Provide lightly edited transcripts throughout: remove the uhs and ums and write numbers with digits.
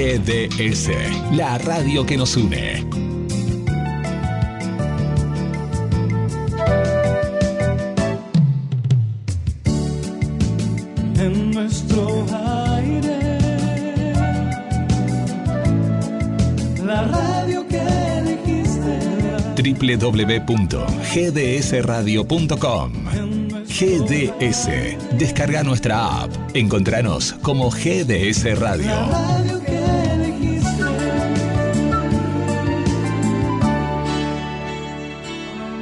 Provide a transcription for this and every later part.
GDS, la radio que nos une. En nuestro aire, la radio que elegiste. www.gdsradio.com. GDS. Descarga nuestra app. Encontranos como GDS Radio. La radio que elegiste.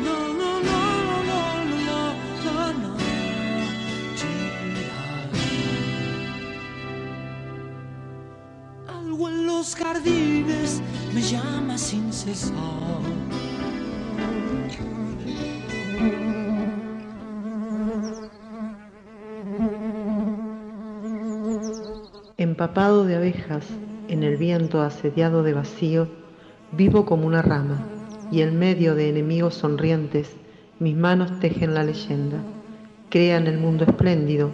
No, no, no, no, no, no, no, no. Algo en los jardines me llama sin cesar. Empapado de abejas, en el viento asediado de vacío, vivo como una rama, y en medio de enemigos sonrientes, mis manos tejen la leyenda. Crean el mundo espléndido,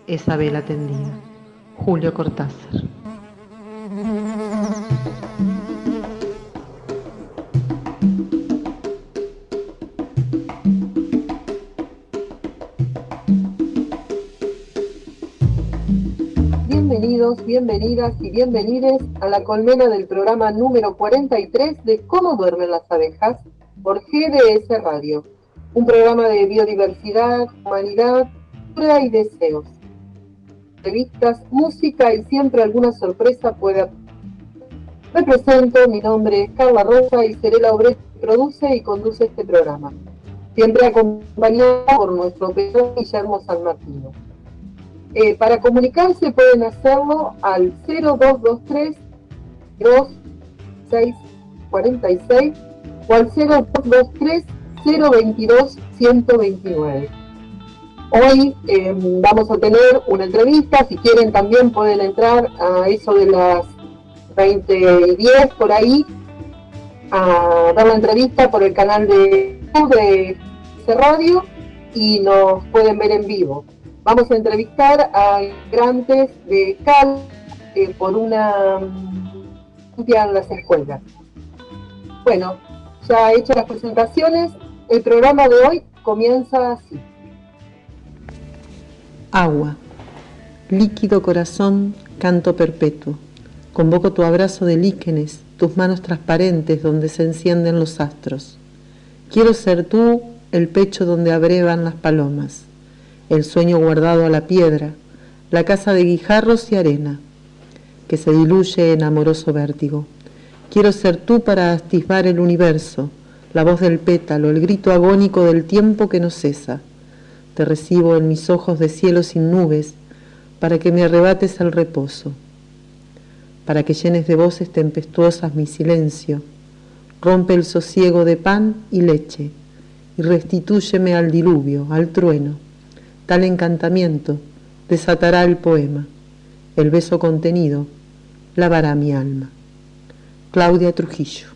esa vela tendida. Julio Cortázar. Bienvenidos, bienvenidas y bienvenides a la colmena del programa número 43 de Cómo duermen las abejas por GDS Radio, un programa de biodiversidad, humanidad, cultura y deseos. Revistas, música y siempre alguna sorpresa puede. Me presento, mi nombre es Carla Rosa y seré la obrera que produce y conduce este programa, siempre acompañada por nuestro operador Guillermo San Martino. Para comunicarse pueden hacerlo al 0223 2646 o al 0223 022 129. Hoy vamos a tener una entrevista. Si quieren también pueden entrar a eso de las 20:10 por ahí a dar la entrevista por el canal de YouTube de GDS Radio y nos pueden ver en vivo. Vamos a entrevistar a integrantes de CAL por una limpia en las escuelas. Bueno, ya hechas las presentaciones, el programa de hoy comienza así. Agua, líquido corazón, canto perpetuo. Convoco tu abrazo de líquenes, tus manos transparentes donde se encienden los astros. Quiero ser tú el pecho donde abrevan las palomas, el sueño guardado a la piedra, la casa de guijarros y arena, que se diluye en amoroso vértigo. Quiero ser tú para atisbar el universo, la voz del pétalo, el grito agónico del tiempo que no cesa. Te recibo en mis ojos de cielo sin nubes, para que me arrebates el reposo, para que llenes de voces tempestuosas mi silencio. Rompe el sosiego de pan y leche, y restitúyeme al diluvio, al trueno. Tal encantamiento desatará el poema, el beso contenido lavará mi alma. Claudia Trujillo.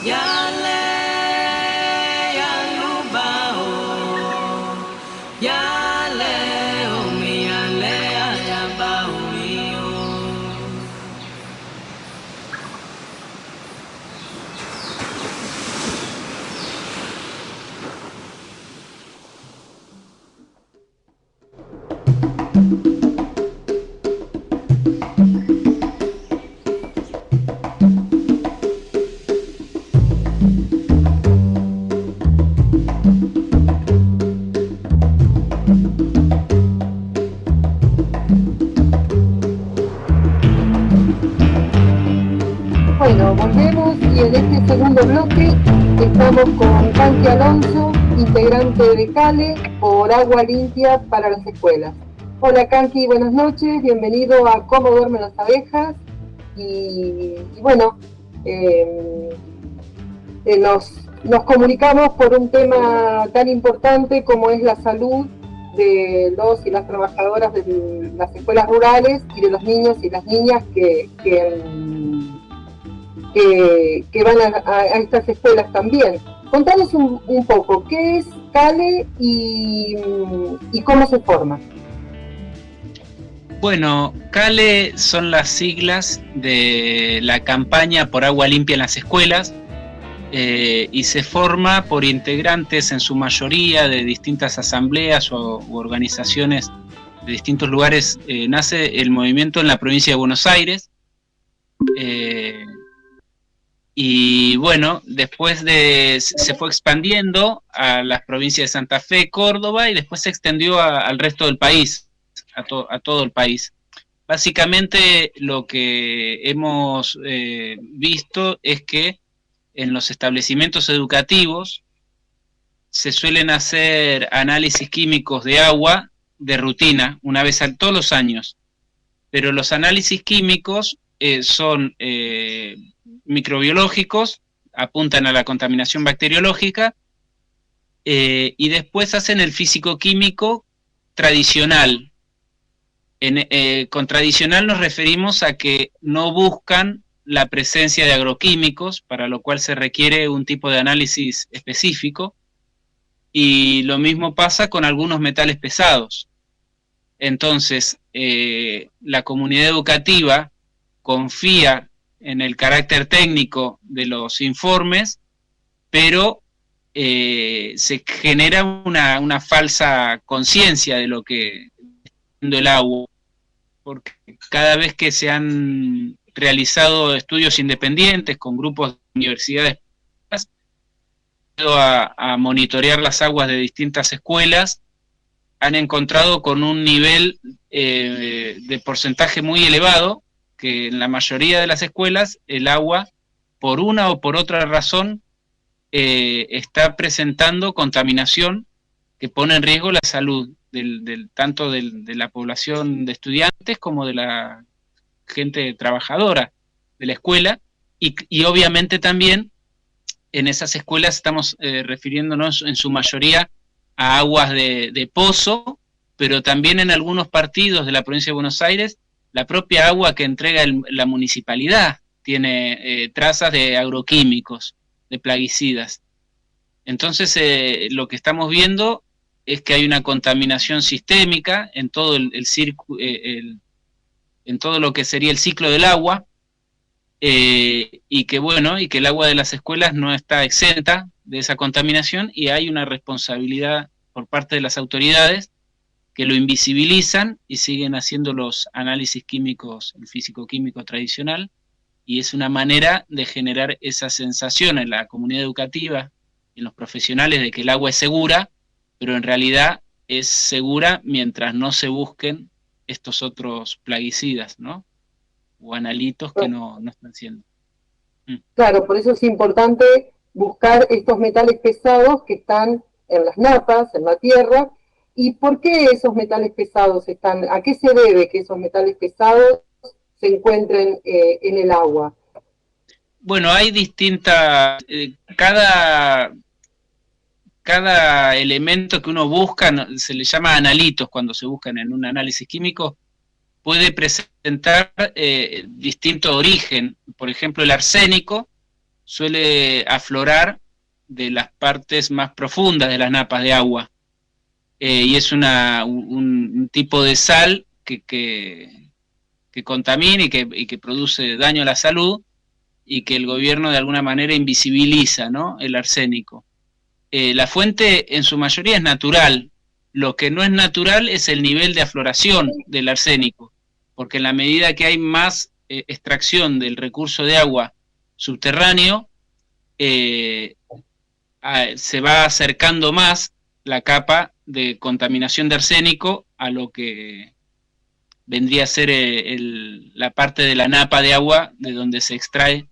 Yale, yalubao, yale, omi, yale, ayabao, mio. Bueno, volvemos y en este segundo bloque estamos con Kanki Alonso, integrante de CALE por Agua Limpia para las Escuelas. Hola Kanki, buenas noches, bienvenido a Cómo duermen las abejas. Y bueno, nos comunicamos por un tema tan importante como es la salud de los y las trabajadoras de las escuelas rurales y de los niños y las niñas que van a estas escuelas también. Contanos un poco, ¿qué es CALE y cómo se forma? Bueno, CALE son las siglas de la campaña por agua limpia en las escuelas y se forma por integrantes en su mayoría de distintas asambleas u organizaciones de distintos lugares. Nace el movimiento en la provincia de Buenos Aires. Y bueno, después se fue expandiendo a las provincias de Santa Fe, Córdoba, y después se extendió al resto del país, a todo el país. Básicamente lo que hemos visto es que en los establecimientos educativos se suelen hacer análisis químicos de agua de rutina, una vez todos los años, pero los análisis químicos son microbiológicos, apuntan a la contaminación bacteriológica, y después hacen el físico-químico tradicional. Con tradicional nos referimos a que no buscan la presencia de agroquímicos, para lo cual se requiere un tipo de análisis específico, y lo mismo pasa con algunos metales pesados. Entonces, la comunidad educativa confía en el carácter técnico de los informes, pero se genera una falsa conciencia de lo que está haciendo el agua, porque cada vez que se han realizado estudios independientes con grupos de universidades a monitorear las aguas de distintas escuelas, han encontrado con un nivel de porcentaje muy elevado, que en la mayoría de las escuelas el agua, por una o por otra razón, está presentando contaminación que pone en riesgo la salud tanto de la población de estudiantes como de la gente trabajadora de la escuela, y obviamente también en esas escuelas estamos refiriéndonos en su mayoría a aguas de pozo, pero también en algunos partidos de la provincia de Buenos Aires, la propia agua que entrega la municipalidad tiene trazas de agroquímicos, de plaguicidas. Entonces lo que estamos viendo es que hay una contaminación sistémica en todo en todo lo que sería el ciclo del agua, y que el agua de las escuelas no está exenta de esa contaminación, y hay una responsabilidad por parte de las autoridades que lo invisibilizan y siguen haciendo los análisis químicos, el físico-químico tradicional, y es una manera de generar esa sensación en la comunidad educativa y en los profesionales de que el agua es segura, pero en realidad es segura mientras no se busquen estos otros plaguicidas, ¿no? O analitos que no están siendo. Claro, por eso es importante buscar estos metales pesados que están en las napas, en la tierra. ¿Y por qué esos metales pesados están? ¿A qué se debe que esos metales pesados se encuentren en el agua? Bueno, hay distintas... Cada elemento que uno busca, se le llama analitos cuando se buscan en un análisis químico, puede presentar distinto origen. Por ejemplo, el arsénico suele aflorar de las partes más profundas de las napas de agua. Y es un tipo de sal que contamina y que produce daño a la salud, y que el gobierno de alguna manera invisibiliza, ¿no?, el arsénico. La fuente en su mayoría es natural. Lo que no es natural es el nivel de afloración del arsénico, porque en la medida que hay más extracción del recurso de agua subterráneo, se va acercando más la capa de contaminación de arsénico a lo que vendría a ser la parte de la napa de agua de donde se extrae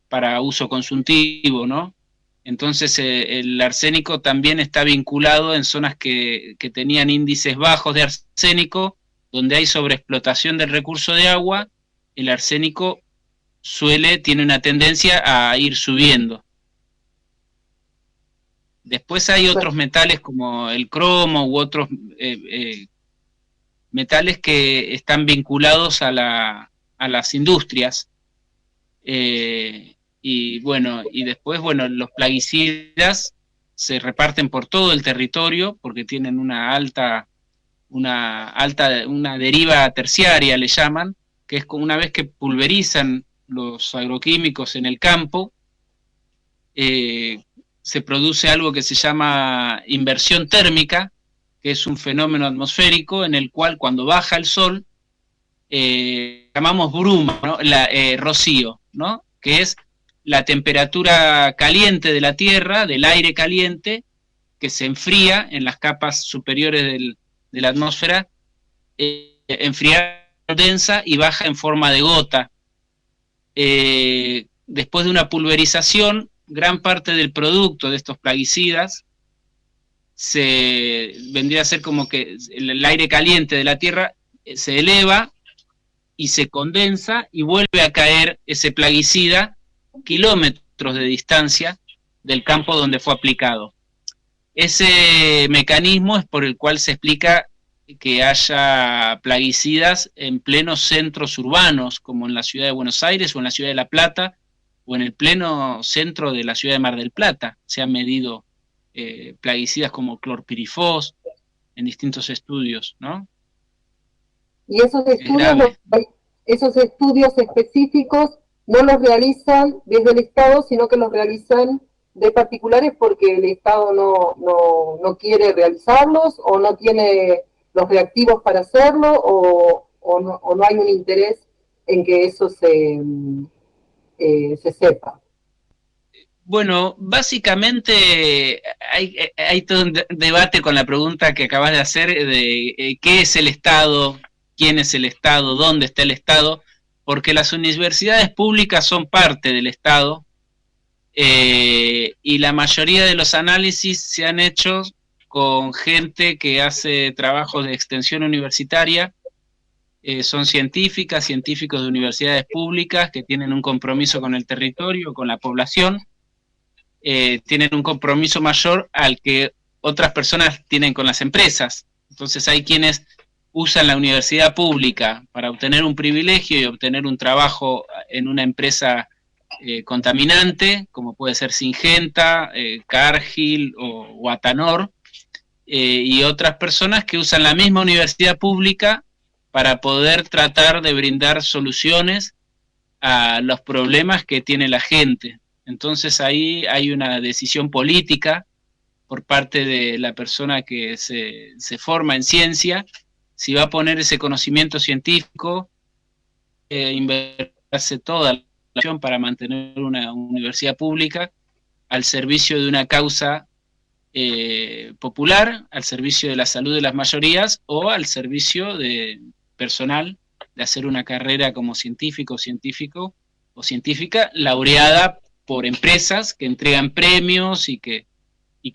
para uso consultivo, ¿no? Entonces el arsénico también está vinculado en zonas que tenían índices bajos de arsénico, donde hay sobreexplotación del recurso de agua. El arsénico tiene una tendencia a ir subiendo. Después hay otros metales como el cromo u otros metales que están vinculados a las industrias. Y después, los plaguicidas se reparten por todo el territorio porque tienen una deriva terciaria, le llaman, que es como una vez que pulverizan los agroquímicos en el campo, se produce algo que se llama inversión térmica, que es un fenómeno atmosférico en el cual cuando baja el sol, llamamos bruma, ¿no? Rocío, ¿no?, que es la temperatura caliente de la Tierra, del aire caliente, que se enfría en las capas superiores de la atmósfera, enfría densa y baja en forma de gota. Después de una pulverización, gran parte del producto de estos plaguicidas vendría a ser como que el aire caliente de la Tierra se eleva y se condensa y vuelve a caer ese plaguicida kilómetros de distancia del campo donde fue aplicado. Ese mecanismo es por el cual se explica que haya plaguicidas en plenos centros urbanos, como en la ciudad de Buenos Aires o en la ciudad de La Plata, o en el pleno centro de la ciudad de Mar del Plata. Se han medido plaguicidas como clorpirifos en distintos estudios, ¿no? Y esos estudios específicos no los realizan desde el Estado, sino que los realizan de particulares porque el Estado no quiere realizarlos, o no tiene los reactivos para hacerlo, o no hay un interés en que eso se sepa. Bueno, básicamente hay todo un debate con la pregunta que acabas de hacer de qué es el Estado, quién es el Estado, dónde está el Estado, porque las universidades públicas son parte del Estado, y la mayoría de los análisis se han hecho con gente que hace trabajos de extensión universitaria. Son científicos de universidades públicas que tienen un compromiso con el territorio, con la población, tienen un compromiso mayor al que otras personas tienen con las empresas. Entonces hay quienes usan la universidad pública para obtener un privilegio y obtener un trabajo en una empresa contaminante, como puede ser Syngenta, Cargill o Atanor, y otras personas que usan la misma universidad pública para poder tratar de brindar soluciones a los problemas que tiene la gente. Entonces ahí hay una decisión política por parte de la persona que se forma en ciencia, si va a poner ese conocimiento científico, invertirse toda la población para mantener una universidad pública al servicio de una causa popular, al servicio de la salud de las mayorías, o al servicio de personal de hacer una carrera como científico o científica laureada por empresas que entregan premios y que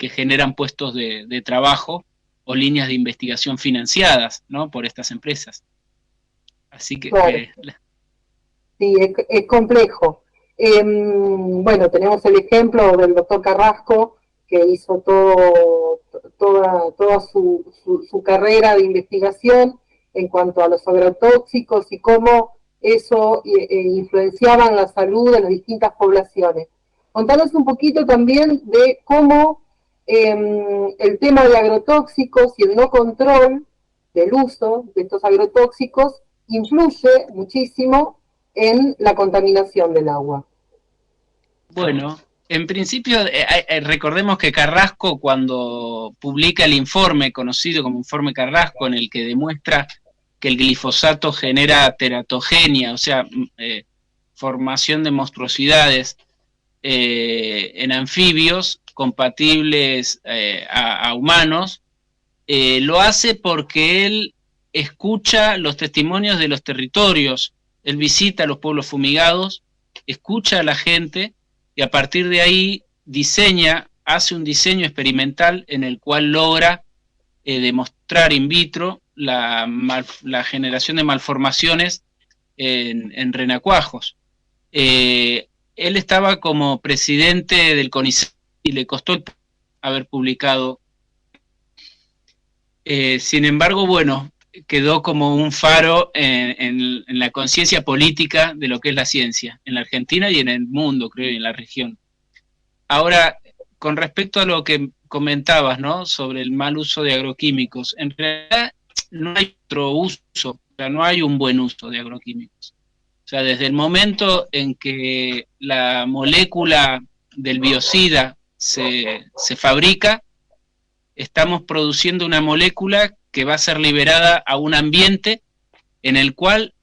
generan puestos de trabajo o líneas de investigación financiadas, ¿no?, por estas empresas. Así que... Claro. Sí, es complejo. Bueno, tenemos el ejemplo del doctor Carrasco, que hizo toda su carrera de investigación en cuanto a los agrotóxicos y cómo eso influenciaba en la salud de las distintas poblaciones. Contanos un poquito también de cómo el tema de agrotóxicos y el no control del uso de estos agrotóxicos influye muchísimo en la contaminación del agua. Bueno, en principio, recordemos que Carrasco, cuando publica el informe conocido como informe Carrasco, en el que demuestra que el glifosato genera teratogenia, o sea, formación de monstruosidades en anfibios compatibles a humanos, lo hace porque él escucha los testimonios de los territorios, él visita los pueblos fumigados, escucha a la gente y a partir de ahí hace un diseño experimental en el cual logra demostrar in vitro la generación de malformaciones en renacuajos. Él estaba como presidente del CONICET y le costó haber publicado. Sin embargo, bueno, quedó como un faro en la conciencia política de lo que es la ciencia, en la Argentina y en el mundo, creo, y en la región. Ahora, con respecto a lo que comentabas, ¿no?, sobre el mal uso de agroquímicos, en realidad no hay otro uso, o sea, no hay un buen uso de agroquímicos. O sea, desde el momento en que la molécula del biocida se fabrica, estamos produciendo una molécula que va a ser liberada a un ambiente en el cual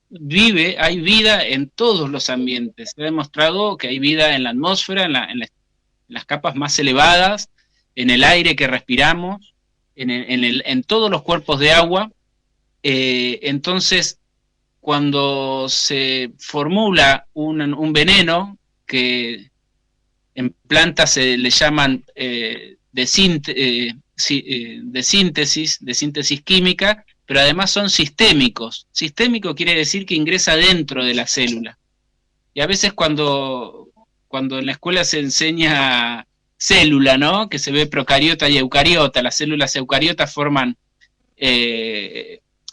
hay vida en todos los ambientes. Se ha demostrado que hay vida en la atmósfera, en las capas más elevadas, en el aire que respiramos, en todos los cuerpos de agua. Entonces, cuando se formula un veneno, que en plantas se le llaman de síntesis química, pero además son sistémicos. Sistémico quiere decir que ingresa dentro de la célula. Y a veces cuando en la escuela se enseña célula, ¿no?, que se ve procariota y eucariota, las células eucariotas forman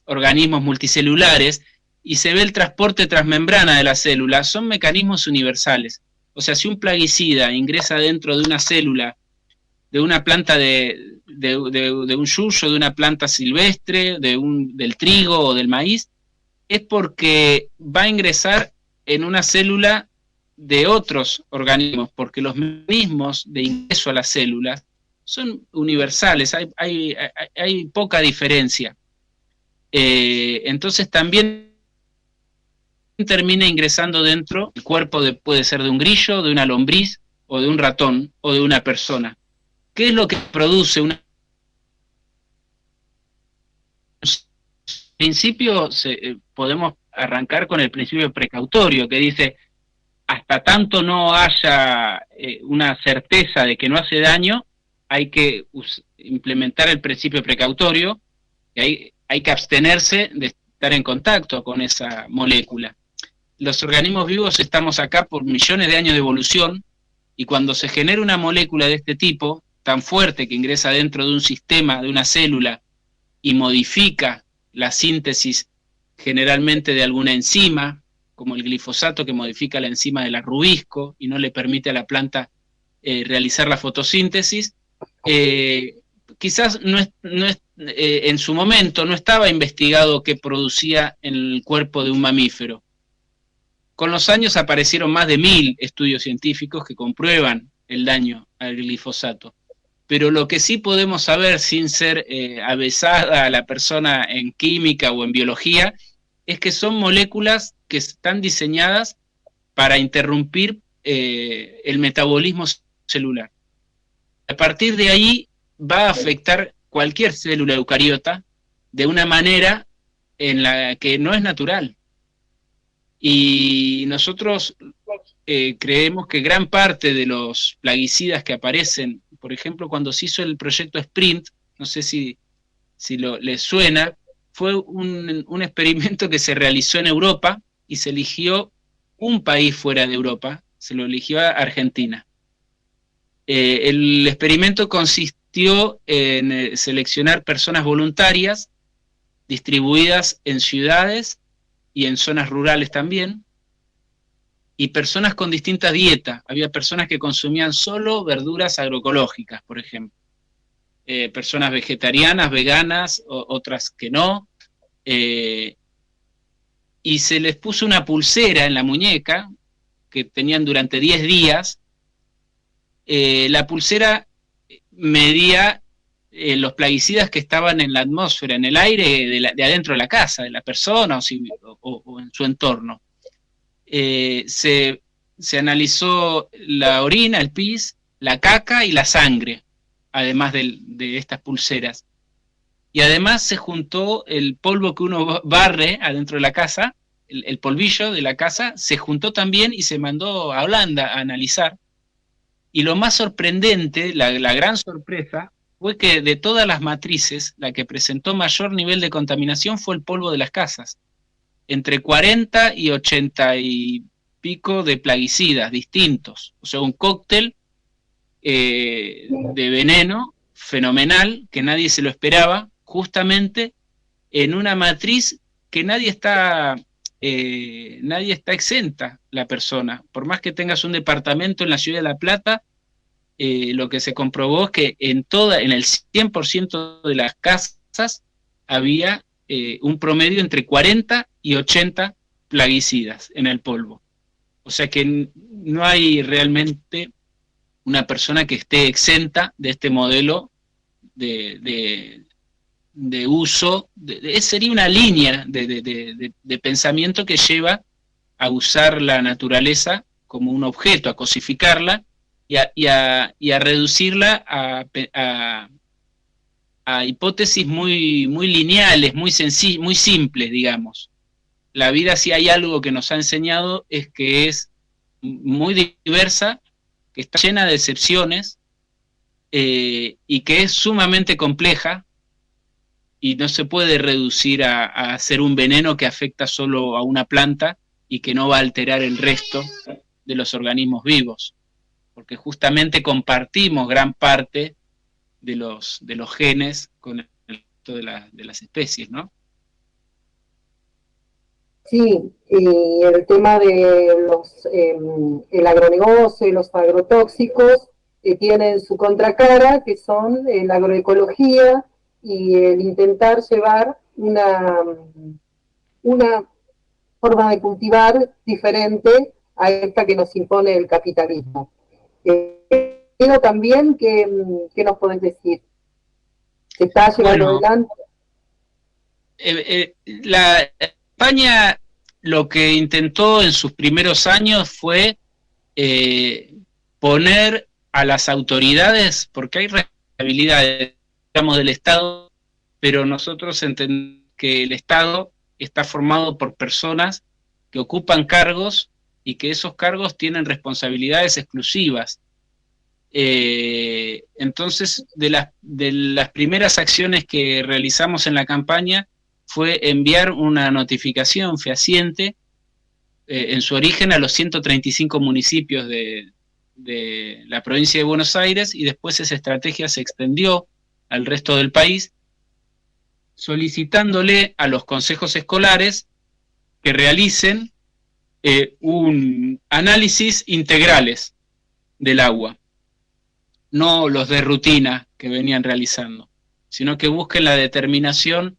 organismos multicelulares, y se ve el transporte transmembrana de la célula, son mecanismos universales. O sea, si un plaguicida ingresa dentro de una célula, de una planta de un yuyo, de una planta silvestre, del trigo o del maíz, es porque va a ingresar en una célula de otros organismos, porque los mecanismos de ingreso a las células son universales, hay poca diferencia. Entonces también termina ingresando dentro el cuerpo puede ser de un grillo, de una lombriz, o de un ratón, o de una persona. ¿Qué es lo que produce una? En principio podemos arrancar con el principio precautorio, que dice, hasta tanto no haya una certeza de que no hace daño, hay que implementar el principio precautorio, y hay que abstenerse de estar en contacto con esa molécula. Los organismos vivos estamos acá por millones de años de evolución, y cuando se genera una molécula de este tipo, tan fuerte, que ingresa dentro de un sistema, de una célula, y modifica la síntesis generalmente de alguna enzima, como el glifosato, que modifica la enzima del arrubisco y no le permite a la planta realizar la fotosíntesis, quizás en su momento no estaba investigado qué producía en el cuerpo de un mamífero. Con los años aparecieron más de 1000 estudios científicos que comprueban el daño al glifosato. Pero lo que sí podemos saber, sin ser avesada a la persona en química o en biología, es que son moléculas que están diseñadas para interrumpir el metabolismo celular. A partir de ahí va a afectar cualquier célula eucariota de una manera en la que no es natural. Y nosotros creemos que gran parte de los plaguicidas que aparecen, por ejemplo, cuando se hizo el proyecto Sprint, no sé si les suena, fue un experimento que se realizó en Europa y se eligió un país fuera de Europa, se lo eligió a Argentina. El experimento consistió en seleccionar personas voluntarias distribuidas en ciudades y en zonas rurales también, y personas con distintas dietas. Había personas que consumían solo verduras agroecológicas, por ejemplo. Personas vegetarianas, veganas, otras que no. Y se les puso una pulsera en la muñeca, que tenían durante 10 días. La pulsera medía los plaguicidas que estaban en la atmósfera, en el aire de adentro de la casa, de la persona o en su entorno. Se analizó la orina, el pis, la caca y la sangre, además de estas pulseras. Y además se juntó el polvo que uno barre adentro de la casa, el polvillo de la casa, se juntó también y se mandó a Holanda a analizar. Y lo más sorprendente, la gran sorpresa, fue que de todas las matrices, la que presentó mayor nivel de contaminación fue el polvo de las casas. Entre 40 y 80 y pico de plaguicidas distintos. O sea, un cóctel de veneno fenomenal, que nadie se lo esperaba, justamente en una matriz que nadie está exenta, la persona. Por más que tengas un departamento en la ciudad de La Plata, lo que se comprobó es que en el 100% de las casas había un promedio entre 40 y 80 plaguicidas en el polvo. O sea que no hay realmente una persona que esté exenta de este modelo de uso. Sería una línea de pensamiento que lleva a usar la naturaleza como un objeto, a cosificarla y a reducirla a hipótesis muy lineales, muy simples, digamos. La vida, si hay algo que nos ha enseñado, es que es muy diversa, que está llena de excepciones, y que es sumamente compleja, y no se puede reducir a ser un veneno que afecta solo a una planta y que no va a alterar el resto de los organismos vivos, porque justamente compartimos gran parte de los genes con el resto de las especies, ¿no? Sí, y el tema de el agronegocio y los agrotóxicos tienen su contracara, que son la agroecología y el intentar llevar una forma de cultivar diferente a esta que nos impone el capitalismo. Pero también, ¿qué nos podés decir? ¿Se está llevando adelante? La España lo que intentó en sus primeros años fue poner a las autoridades, porque hay responsabilidades, digamos, del Estado, pero nosotros entendemos que el Estado está formado por personas que ocupan cargos y que esos cargos tienen responsabilidades exclusivas. Entonces, de las primeras acciones que realizamos en la campaña fue enviar una notificación fehaciente en su origen a los 135 municipios de la provincia de Buenos Aires, y después esa estrategia se extendió al resto del país, solicitándole a los consejos escolares que realicen un análisis integrales del agua, no los de rutina que venían realizando, sino que busquen la determinación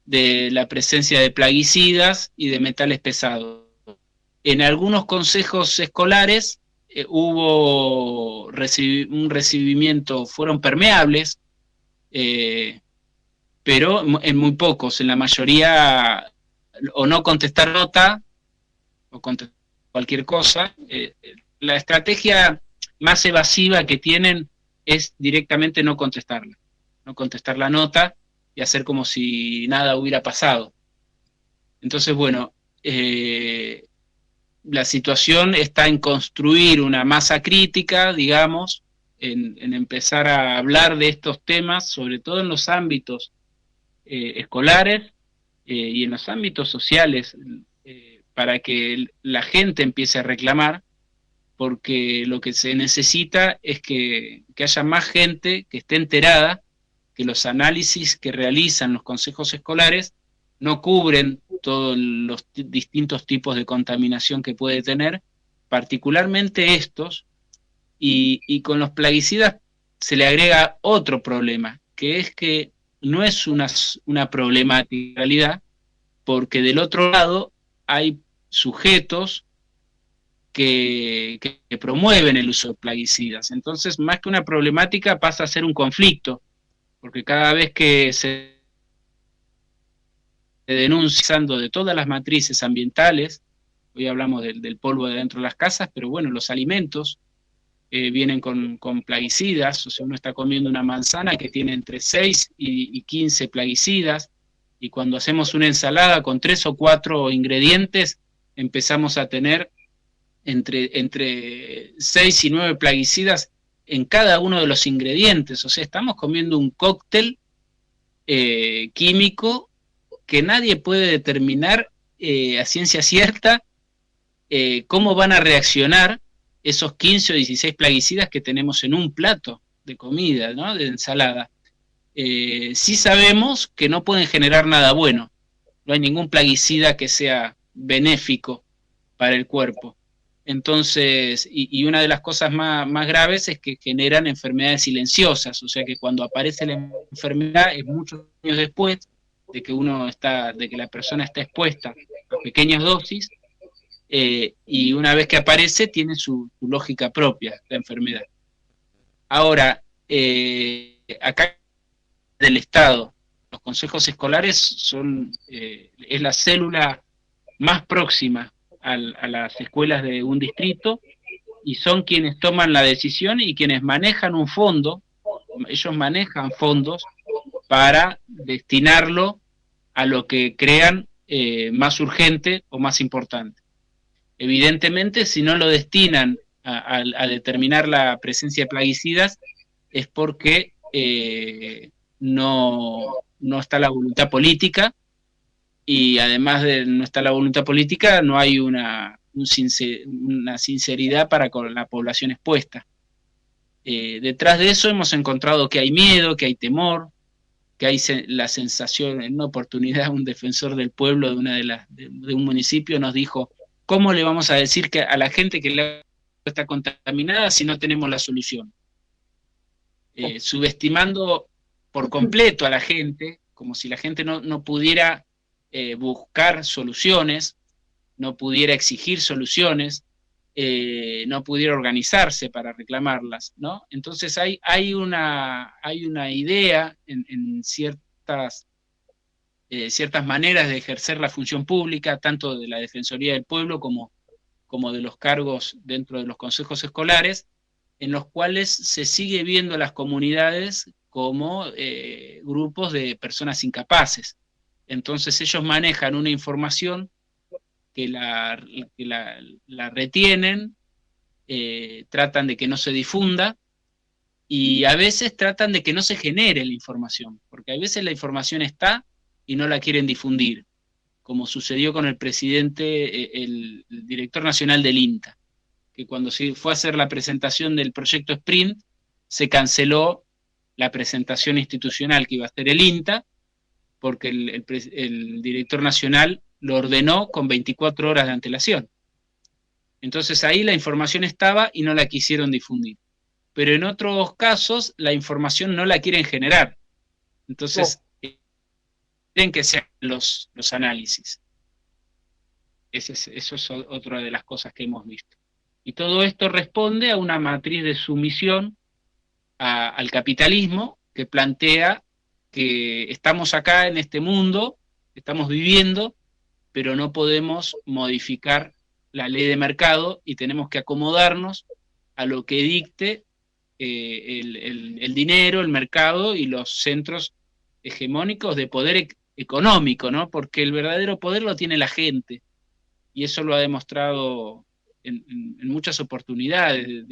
de la presencia de plaguicidas y de metales pesados. En algunos consejos escolares hubo un recibimiento, fueron permeables, pero en muy pocos. En la mayoría, o no contestar nota, o contestar cualquier cosa. La estrategia más evasiva que tienen es directamente no contestarla, no contestar la nota y hacer como si nada hubiera pasado. Entonces, bueno, la situación está en construir una masa crítica, digamos, en empezar a hablar de estos temas, sobre todo en los ámbitos escolares y en los ámbitos sociales, para que la gente empiece a reclamar, porque lo que se necesita es que haya más gente que esté enterada, que los análisis que realizan los consejos escolares no cubren todos los distintos tipos de contaminación que puede tener, particularmente estos, y con los plaguicidas se le agrega otro problema, que es que no es una problemática en realidad, porque del otro lado hay sujetos que promueven el uso de plaguicidas. Entonces, más que una problemática, pasa a ser un conflicto, porque cada vez que se denunciando de todas las matrices ambientales, hoy hablamos del polvo de dentro de las casas, pero bueno, los alimentos vienen con plaguicidas, o sea, uno está comiendo una manzana que tiene entre 6 y 15 plaguicidas, y cuando hacemos una ensalada con 3 o 4 ingredientes, empezamos a tener entre 6 y 9 plaguicidas en cada uno de los ingredientes. O sea, estamos comiendo un cóctel químico que nadie puede determinar a ciencia cierta cómo van a reaccionar esos 15 o 16 plaguicidas que tenemos en un plato de comida, ¿no? De ensalada. Sí sabemos que no pueden generar nada bueno. No hay ningún plaguicida que sea benéfico para el cuerpo. Entonces, y una de las cosas más graves es que generan enfermedades silenciosas, o sea que cuando aparece la enfermedad es muchos años después de que la persona está expuesta a pequeñas dosis, y una vez que aparece tiene su lógica propia, la enfermedad. Ahora, acá del Estado, los consejos escolares es la célula más próxima a las escuelas de un distrito, y son quienes toman la decisión y quienes manejan un fondo. Ellos manejan fondos para destinarlo a lo que crean más urgente o más importante. Evidentemente, si no lo destinan a determinar la presencia de plaguicidas, es porque no está la voluntad política, y además de no está la voluntad política, no hay una sinceridad para con la población expuesta. Detrás de eso hemos encontrado que hay miedo, que hay temor, que hay la sensación. En una oportunidad un defensor del pueblo de un municipio nos dijo: ¿cómo le vamos a decir que a la gente que el agua está contaminada si no tenemos la solución? Subestimando por completo a la gente, como si la gente no pudiera buscar soluciones, no pudiera exigir soluciones, no pudiera organizarse para reclamarlas, ¿no? Entonces hay una idea en ciertas maneras de ejercer la función pública, tanto de la Defensoría del Pueblo como de los cargos dentro de los consejos escolares, en los cuales se sigue viendo a las comunidades como grupos de personas incapaces. Entonces ellos manejan una información que la retienen, tratan de que no se difunda, y a veces tratan de que no se genere la información, porque a veces la información está y no la quieren difundir, como sucedió con el presidente, el director nacional del INTA, que cuando se fue a hacer la presentación del proyecto Sprint, se canceló la presentación institucional que iba a hacer el INTA, porque el director nacional lo ordenó con 24 horas de antelación. Entonces ahí la información estaba y no la quisieron difundir. Pero en otros casos la información no la quieren generar. Entonces quieren que sean los análisis. Eso es otra de las cosas que hemos visto. Y todo esto responde a una matriz de sumisión al capitalismo, que plantea que estamos acá en este mundo, estamos viviendo, pero no podemos modificar la ley de mercado y tenemos que acomodarnos a lo que dicte el dinero, el mercado y los centros hegemónicos de poder económico, ¿no? Porque el verdadero poder lo tiene la gente, y eso lo ha demostrado en muchas oportunidades.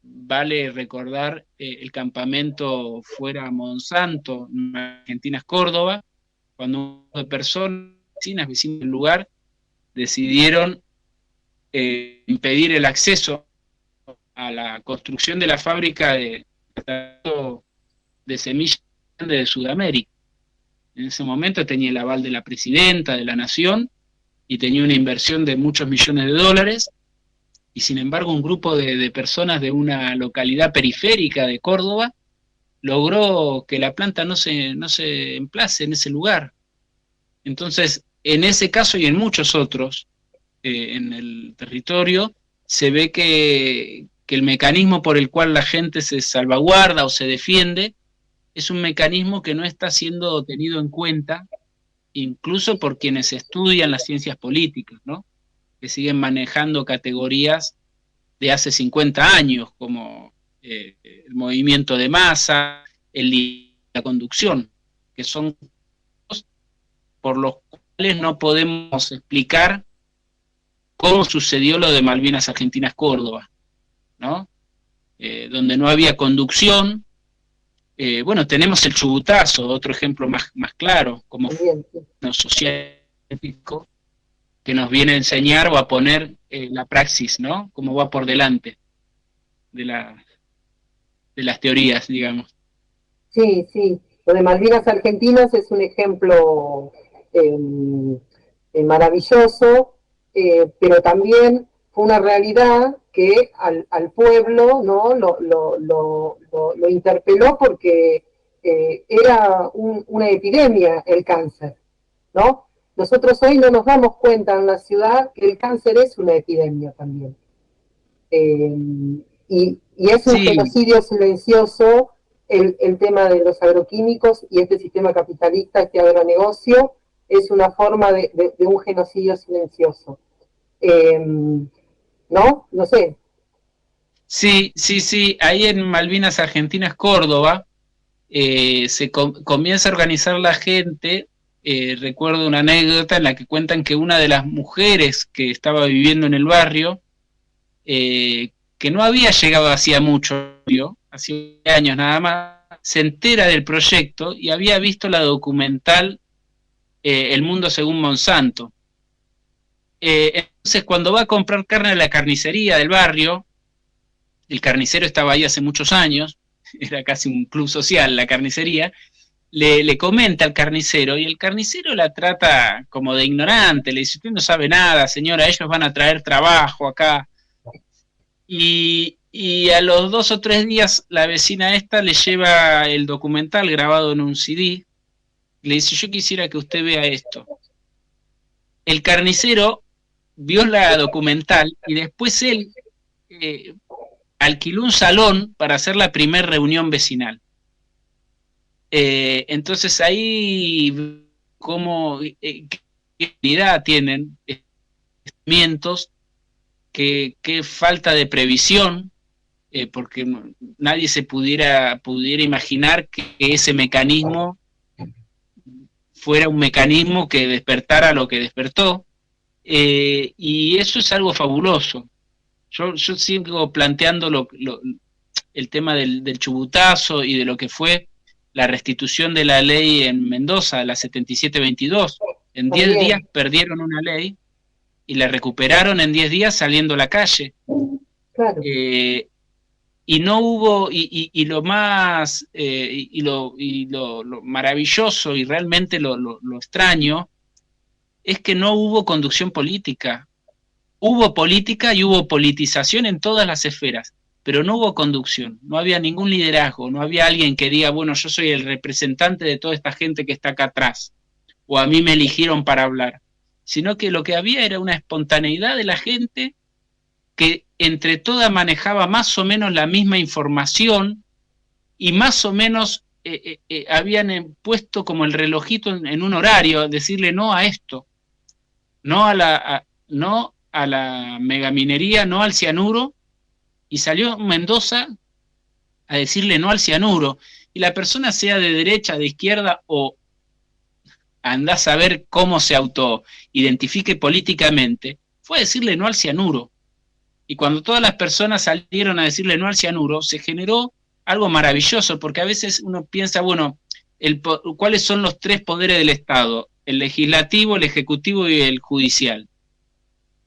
Vale recordar el campamento fuera Monsanto, en Argentina, Córdoba, cuando un grupo de personas, vecinos del lugar, decidieron impedir el acceso a la construcción de la fábrica de semillas de Sudamérica. En ese momento tenía el aval de la presidenta de la nación y tenía una inversión de muchos millones de dólares, y sin embargo un grupo de personas de una localidad periférica de Córdoba logró que la planta no se emplace en ese lugar. Entonces, en ese caso y en muchos otros, en el territorio, se ve que el mecanismo por el cual la gente se salvaguarda o se defiende es un mecanismo que no está siendo tenido en cuenta, incluso por quienes estudian las ciencias políticas, ¿no? Que siguen manejando categorías de hace 50 años, como el movimiento de masa, la conducción, que son por los cuales no podemos explicar cómo sucedió lo de Malvinas Argentinas Córdoba, ¿no? Donde no había conducción. Bueno, tenemos el chubutazo, otro ejemplo más claro, como fenómeno social que nos viene a enseñar o a poner la praxis, ¿no? Cómo va por delante de las teorías, digamos. Sí, sí. Lo de Malvinas Argentinas es un ejemplo maravilloso, pero también fue una realidad que al pueblo, ¿no? lo interpeló porque era una epidemia el cáncer, ¿no? Nosotros hoy no nos damos cuenta en la ciudad que el cáncer es una epidemia también. Y es un genocidio silencioso el tema de los agroquímicos y este sistema capitalista, este agronegocio, es una forma de un genocidio silencioso. ¿No? No sé. Sí. Ahí en Malvinas Argentinas Córdoba se comienza a organizar la gente. Recuerdo una anécdota en la que cuentan que una de las mujeres que estaba viviendo en el barrio, que no había llegado hacía mucho, hacía años nada más, se entera del proyecto y había visto la documental El Mundo Según Monsanto. Entonces, cuando va a comprar carne a la carnicería del barrio, el carnicero estaba ahí hace muchos años, era casi un club social la carnicería, le comenta al carnicero, y el carnicero la trata como de ignorante, le dice: usted no sabe nada, señora, ellos van a traer trabajo acá. Y a los 2 o 3 días la vecina esta le lleva el documental grabado en un CD, le dice: yo quisiera que usted vea esto. El carnicero vio la documental y después él alquiló un salón para hacer la primera reunión vecinal. Entonces ahí cómo qué unidad tienen estos qué falta de previsión, porque nadie se pudiera imaginar que ese mecanismo fuera un mecanismo que despertara lo que despertó, y eso es algo fabuloso. Yo sigo planteando el tema del chubutazo y de lo que fue la restitución de la ley en Mendoza, la 7722. En 10 días perdieron una ley y la recuperaron en 10 días saliendo a la calle. Claro. Y no hubo, y lo más, lo maravilloso y realmente lo extraño, es que no hubo conducción política. Hubo política y hubo politización en todas las esferas, pero no hubo conducción, no había ningún liderazgo, no había alguien que diga: bueno, yo soy el representante de toda esta gente que está acá atrás, o a mí me eligieron para hablar, sino que lo que había era una espontaneidad de la gente que entre todas manejaba más o menos la misma información y más o menos habían puesto como el relojito en un horario, decirle no a esto, no a la megaminería, no al cianuro, y salió Mendoza a decirle no al cianuro, y la persona, sea de derecha, de izquierda, o andás a ver cómo se autoidentifique políticamente, fue a decirle no al cianuro. Y cuando todas las personas salieron a decirle no al cianuro, se generó algo maravilloso, porque a veces uno piensa, bueno, ¿cuáles son los 3 poderes del Estado? El legislativo, el ejecutivo y el judicial.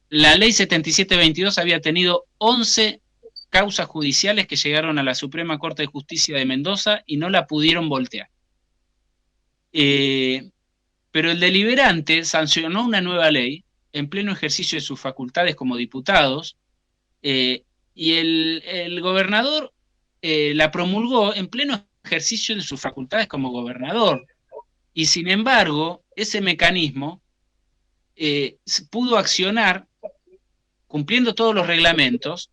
La ley 7722 había tenido 11 causas judiciales que llegaron a la Suprema Corte de Justicia de Mendoza y no la pudieron voltear. Pero el deliberante sancionó una nueva ley en pleno ejercicio de sus facultades como diputados, Y el gobernador la promulgó en pleno ejercicio de sus facultades como gobernador. Y sin embargo, ese mecanismo pudo accionar cumpliendo todos los reglamentos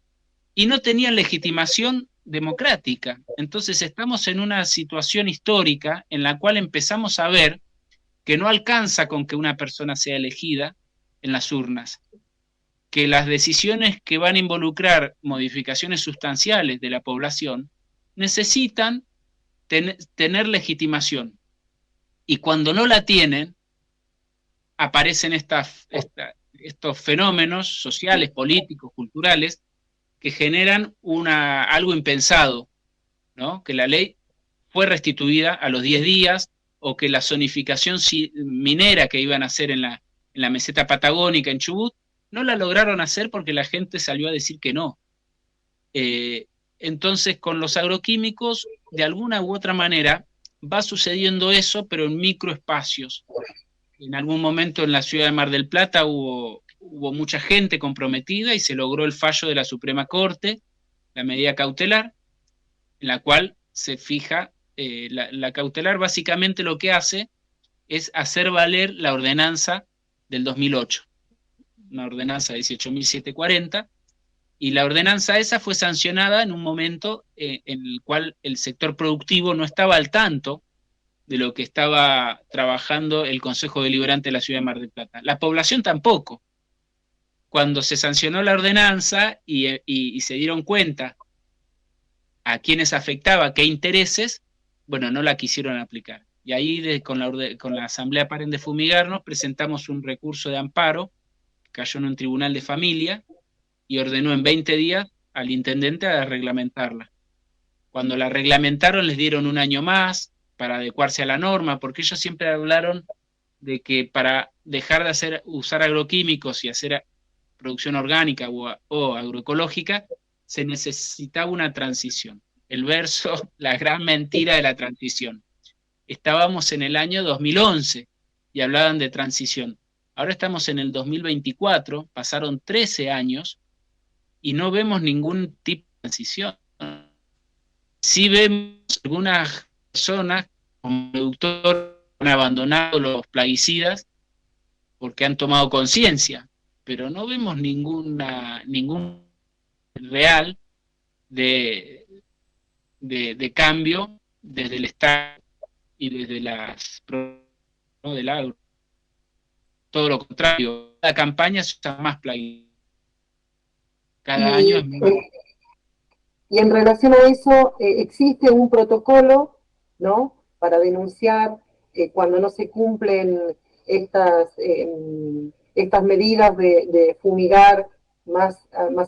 y no tenían legitimación democrática. Entonces estamos en una situación histórica en la cual empezamos a ver que no alcanza con que una persona sea elegida en las urnas, que las decisiones que van a involucrar modificaciones sustanciales de la población necesitan tener legitimación. Y cuando no la tienen, aparecen estos fenómenos sociales, políticos, culturales, que generan algo impensado, ¿no? Que la ley fue restituida a los 10 días, o que la zonificación minera que iban a hacer en la meseta patagónica, en Chubut, no la lograron hacer porque la gente salió a decir que no. Entonces, con los agroquímicos, de alguna u otra manera, va sucediendo eso, pero en microespacios. En algún momento en la ciudad de Mar del Plata hubo mucha gente comprometida y se logró el fallo de la Suprema Corte, la medida cautelar, en la cual se fija, la cautelar básicamente lo que hace es hacer valer la ordenanza del 2008, una ordenanza 18.740, y la ordenanza esa fue sancionada en un momento en el cual el sector productivo no estaba al tanto de lo que estaba trabajando el Consejo Deliberante de la Ciudad de Mar del Plata. La población tampoco. Cuando se sancionó la ordenanza y se dieron cuenta a quiénes afectaba, qué intereses, bueno, no la quisieron aplicar. Y ahí con la Asamblea Paren de Fumigarnos presentamos un recurso de amparo, cayó en un tribunal de familia y ordenó en 20 días al intendente a reglamentarla. Cuando la reglamentaron les dieron un año más para adecuarse a la norma, porque ellos siempre hablaron de que para dejar de usar agroquímicos y hacer producción orgánica o agroecológica, se necesitaba una transición. El verso, la gran mentira de la transición. Estábamos en el año 2011 y hablaban de transición. Ahora estamos en el 2024, pasaron 13 años y no vemos ningún tipo de transición. Sí vemos algunas personas como productores han abandonado los plaguicidas porque han tomado conciencia, pero no vemos ningún real de cambio desde el Estado y desde ¿no? del agro. Todo lo contrario, cada campaña se usa más plaguicidas. Cada año es más. Y en relación a eso, existe un protocolo, ¿no?, para denunciar cuando no se cumplen estas medidas de fumigar más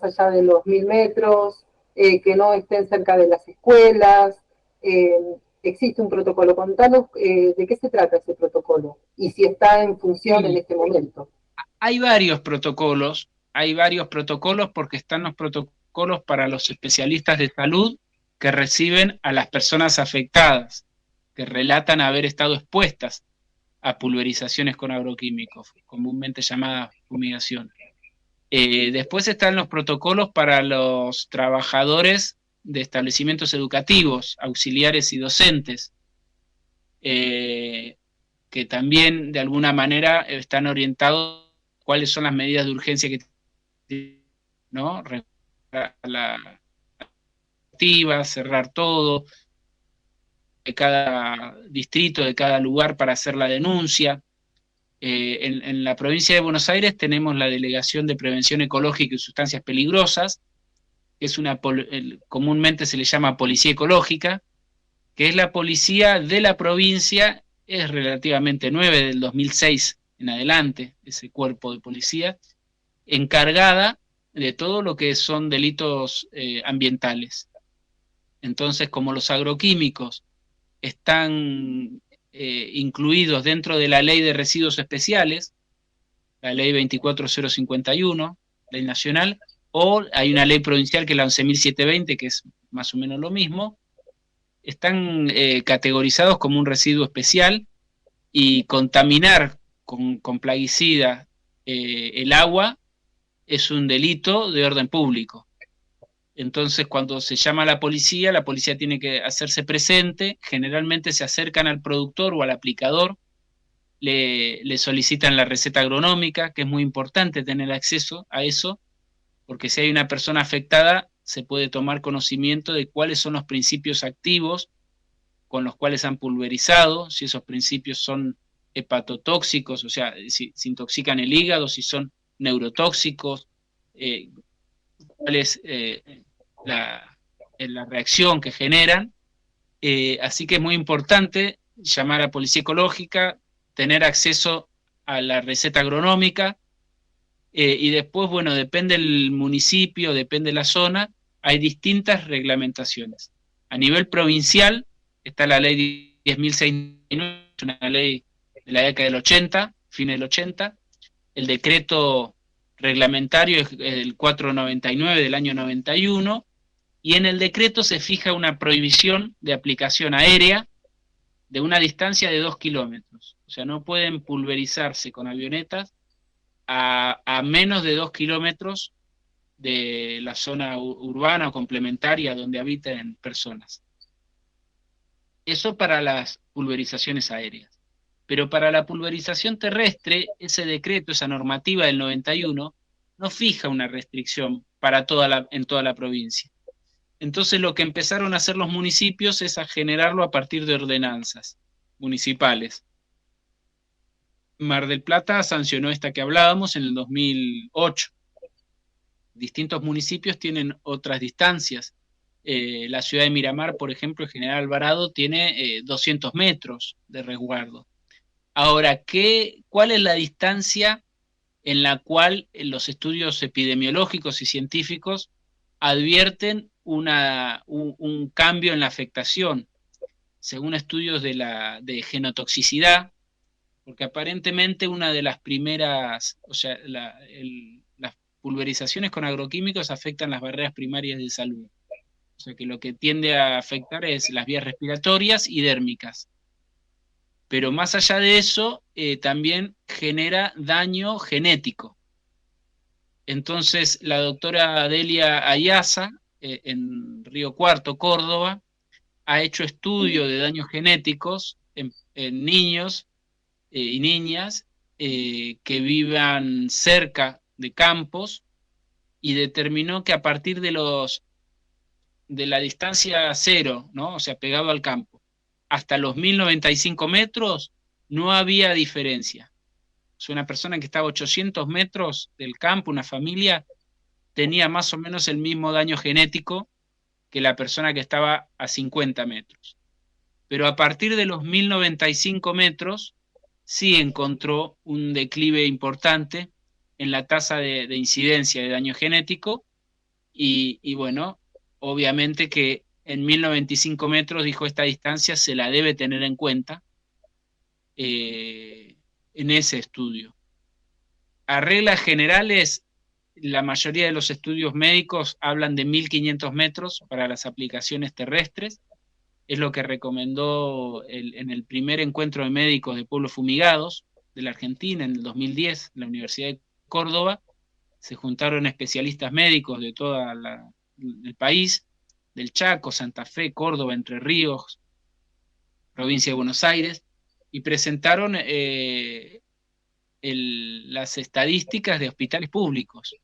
allá de los 1000 metros, que no estén cerca de las escuelas. Existe un protocolo. Contanos de qué se trata ese protocolo y si está en función en este momento. Hay varios protocolos porque están los protocolos para los especialistas de salud que reciben a las personas afectadas, que relatan haber estado expuestas a pulverizaciones con agroquímicos, comúnmente llamadas fumigación. Después están los protocolos para los trabajadores de establecimientos educativos, auxiliares y docentes, que también de alguna manera están orientados a cuáles son las medidas de urgencia que, ¿no?, cerrar todo, de cada distrito, de cada lugar para hacer la denuncia. En la provincia de Buenos Aires tenemos la Delegación de Prevención Ecológica y Sustancias Peligrosas, que es comúnmente se le llama Policía Ecológica, que es la policía de la provincia, es relativamente nueva, del 2006 en adelante, ese cuerpo de policía, encargada de todo lo que son delitos ambientales. Entonces, como los agroquímicos están incluidos dentro de la Ley de Residuos Especiales, la Ley 24051, ley nacional, o hay una ley provincial que es la 11.720, que es más o menos lo mismo, están categorizados como un residuo especial, y contaminar con plaguicida el agua es un delito de orden público. Entonces, cuando se llama a la policía tiene que hacerse presente, generalmente se acercan al productor o al aplicador, le solicitan la receta agronómica, que es muy importante tener acceso a eso, porque si hay una persona afectada, se puede tomar conocimiento de cuáles son los principios activos con los cuales han pulverizado, si esos principios son hepatotóxicos, o sea, si intoxican el hígado, si son neurotóxicos, cuál es la reacción que generan. Así que es muy importante llamar a policía ecológica, tener acceso a la receta agronómica, y después, bueno, depende del municipio, depende de la zona, hay distintas reglamentaciones. A nivel provincial está la ley 10.069, una ley de la década del 80, fines del 80, el decreto reglamentario es el 499 del año 91, y en el decreto se fija una prohibición de aplicación aérea de una distancia de 2 kilómetros. O sea, no pueden pulverizarse con avionetas a menos de 2 kilómetros de la zona urbana o complementaria donde habiten personas. Eso para las pulverizaciones aéreas. Pero para la pulverización terrestre, ese decreto, esa normativa del 91, no fija una restricción para en toda la provincia. Entonces lo que empezaron a hacer los municipios es a generarlo a partir de ordenanzas municipales. Mar del Plata sancionó esta que hablábamos en el 2008. Distintos municipios tienen otras distancias. La ciudad de Miramar, por ejemplo, el General Alvarado tiene 200 metros de resguardo. Ahora, ¿cuál es la distancia en la cual los estudios epidemiológicos y científicos advierten un cambio en la afectación? Según estudios de genotoxicidad, porque aparentemente una de las primeras, o sea, las pulverizaciones con agroquímicos afectan las barreras primarias de salud. O sea que lo que tiende a afectar es las vías respiratorias y dérmicas. Pero más allá de eso, también genera daño genético. Entonces, la doctora Delia Ayaza, en Río Cuarto, Córdoba, ha hecho estudio de daños genéticos en niños y niñas que vivan cerca de campos, y determinó que a partir de la distancia cero, ¿no? O sea, pegado al campo, hasta los 1095 metros, no había diferencia. O sea, una persona que estaba a 800 metros del campo, una familia, tenía más o menos el mismo daño genético que la persona que estaba a 50 metros. Pero a partir de los 1095 metros, sí encontró un declive importante en la tasa de incidencia de daño genético, y bueno, obviamente que en 1095 metros, dijo, esta distancia se la debe tener en cuenta en ese estudio. A reglas generales, la mayoría de los estudios médicos hablan de 1500 metros para las aplicaciones terrestres. Es lo que recomendó en el primer encuentro de médicos de pueblos fumigados de la Argentina en el 2010, en la Universidad de Córdoba. Se juntaron especialistas médicos de todo el país, del Chaco, Santa Fe, Córdoba, Entre Ríos, provincia de Buenos Aires, y presentaron las estadísticas de hospitales públicos.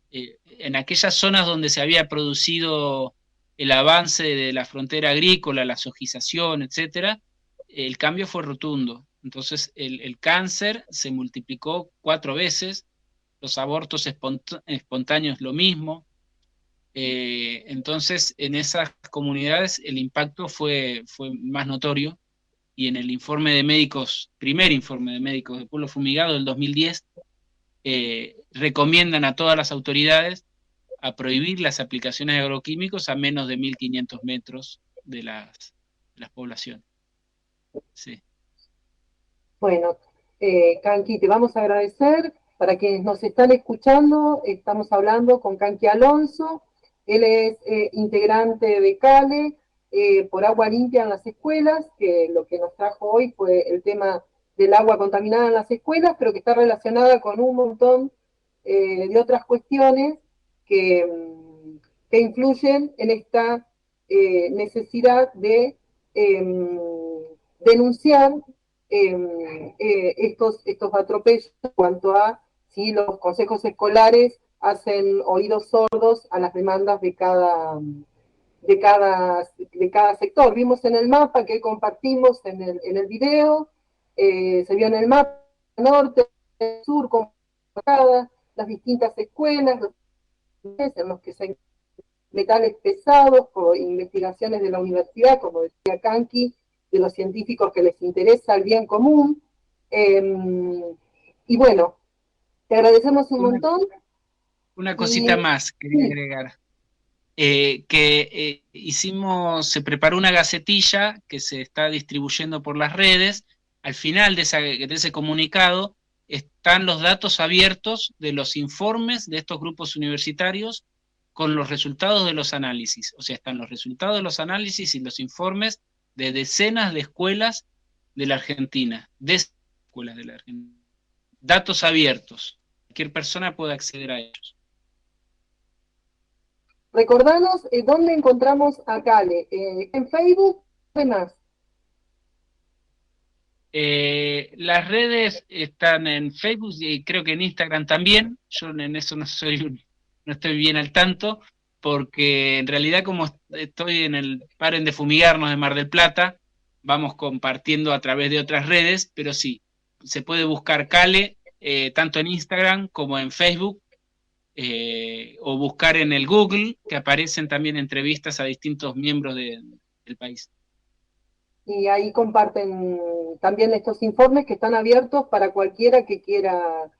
En aquellas zonas donde se había producido el avance de la frontera agrícola, la sojización, etcétera, el cambio fue rotundo. Entonces el cáncer se multiplicó 4 veces, los abortos espontáneos lo mismo. Entonces en esas comunidades el impacto fue más notorio, y en el informe de médicos, primer informe de médicos de pueblo fumigado del 2010, recomiendan a todas las autoridades a prohibir las aplicaciones de agroquímicos a menos de 1500 metros de las poblaciones. Sí. Bueno, Kanki, te vamos a agradecer. Para quienes nos están escuchando, estamos hablando con Kanki Alonso. Él es integrante de CALE, por agua limpia en las escuelas, que lo que nos trajo hoy fue el tema del agua contaminada en las escuelas, pero que está relacionada con un montón de otras cuestiones que que influyen en esta necesidad de denunciar estos atropellos en cuanto a si los consejos escolares hacen oídos sordos a las demandas de cada sector. Vimos en el mapa que compartimos en el video, se vio en el mapa norte, sur, con las distintas escuelas, en los que se metales pesados, por investigaciones de la universidad, como decía Kanki, de los científicos que les interesa el bien común. Y bueno, te agradecemos un montón. Una cosita más quería agregar. Se preparó una gacetilla que se está distribuyendo por las redes. Al final de ese comunicado están los datos abiertos de los informes de estos grupos universitarios con los resultados de los análisis. O sea, están los resultados de los análisis y los informes de decenas de escuelas de la Argentina. Datos abiertos. Cualquier persona puede acceder a ellos. Recordanos dónde encontramos a Cale. En Facebook, ¿qué más? Las redes están en Facebook y creo que en Instagram también. Yo en eso no estoy bien al tanto, porque en realidad como estoy en el Paren de Fumigarnos de Mar del Plata, vamos compartiendo a través de otras redes, pero sí, se puede buscar Cale tanto en Instagram como en Facebook, o buscar en el Google, que aparecen también entrevistas a distintos miembros del país. Y ahí comparten también estos informes que están abiertos para cualquiera que quiera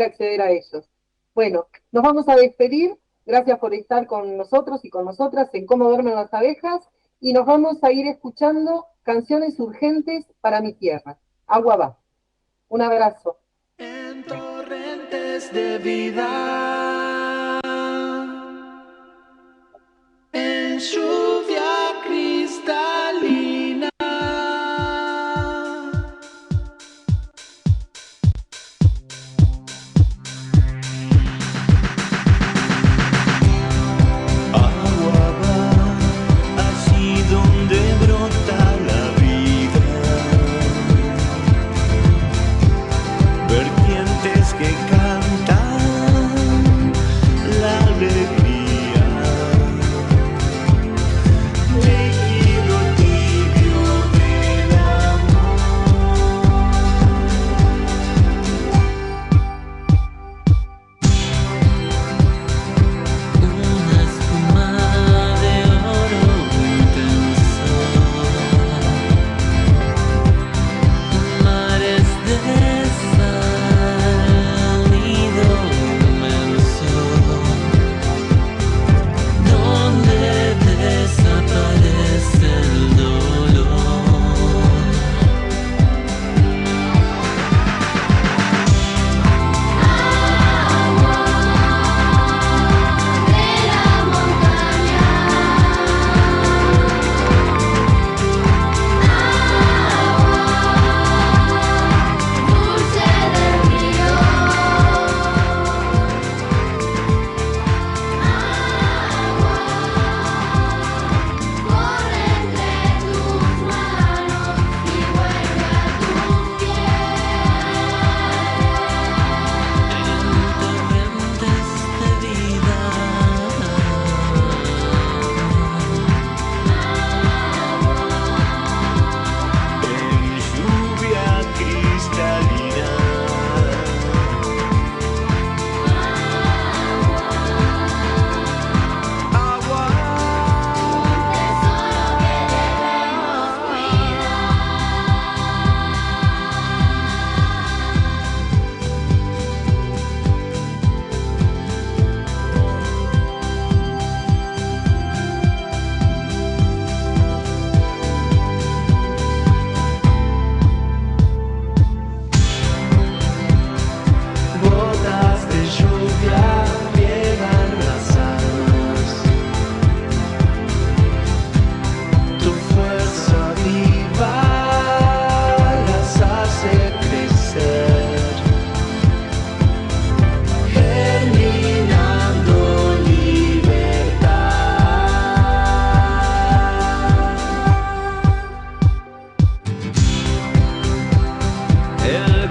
acceder a ellos. Bueno, nos vamos a despedir. Gracias por estar con nosotros y con nosotras en Cómo duermen las abejas, y nos vamos a ir escuchando canciones urgentes para mi tierra. Agua va. Un abrazo. En torrentes de vida, en lluvia cristalina, agua va allí donde brota la vida, vertientes que cantan